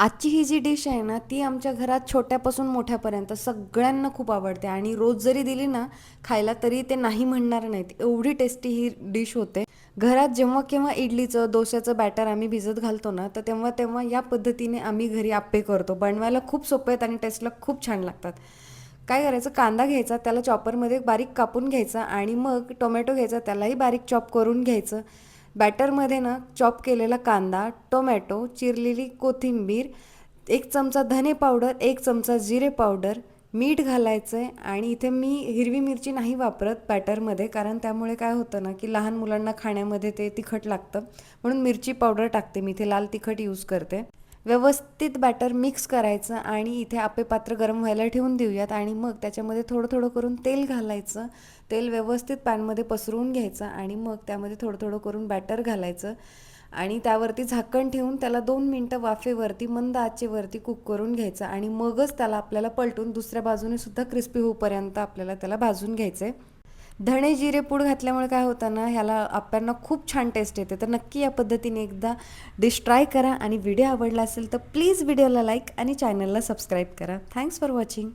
आजची ही जी डिश आहे ना, ती आमच्या घरात छोट्यापासून मोठ्यापर्यंत सगळ्यांना खूप आवडते आणि रोज जरी दिली ना खायला तरी ते नाही म्हणणार नाहीत. एवढी टेस्टी ही डिश होते. घरात जेव्हा केव्हा इडलीचं, डोश्याचं बॅटर आम्ही भिजत घालतो ना, तर तेव्हा तेव्हा या पद्धतीने आम्ही घरी आप्पे करतो. बनवायला खूप सोपे आहेत आणि टेस्टला खूप छान लागतात. काय करायचं, कांदा घ्यायचा, त्याला चॉपरमध्ये बारीक कापून घ्यायचा आणि मग टोमॅटो घ्यायचा, त्यालाही बारीक चॉप करून घ्यायचं. बॅटरमध्ये ना चॉप केलेला कांदा, टोमॅटो, चिरलेली कोथिंबीर, 1 चमचा धने पावडर, 1 चमचा जिरे पावडर, मीठ घालायचं आहे आणि इथे मी हिरवी मिरची नाही वापरत बॅटरमध्ये, कारण त्यामुळे काय होतं ना की लहान मुलांना खाण्यामध्ये ते तिखट लागतं. म्हणून मिरची पावडर टाकते मी, इथे लाल तिखट यूज करते. व्यवस्थित बॅटर मिक्स करायचं आणि इथे आप्पे पात्र गरम व्हायला ठेवून देऊयात आणि मग त्याच्यामध्ये थोडं थोडं करून तेल घालायचं. तेल व्यवस्थित पॅनमध्ये पसरवून घ्यायचं आणि मग त्यामध्ये थोडं थोडं करून बॅटर घालायचं आणि त्यावरती झाकण ठेवून त्याला 2 मिनटं वाफेवरती मंद आचेवरती कुक करून घ्यायचं आणि मगच त्याला आपल्याला पलटून दुसऱ्या बाजूने सुद्धा क्रिस्पी होईपर्यंत आपल्याला त्याला भाजून घ्यायचं आहे. धणे जिरे पूड घातल्यामुळे काय होतं ना, ह्याला आप्यांना खूप छान टेस्ट येते. तर नक्की या पद्धतीने एकदा डिश ट्राय करा आणि व्हिडिओ आवडला असेल तर प्लीज व्हिडिओला लाईक आणि चॅनलला सबस्क्राईब करा. Thanks for watching.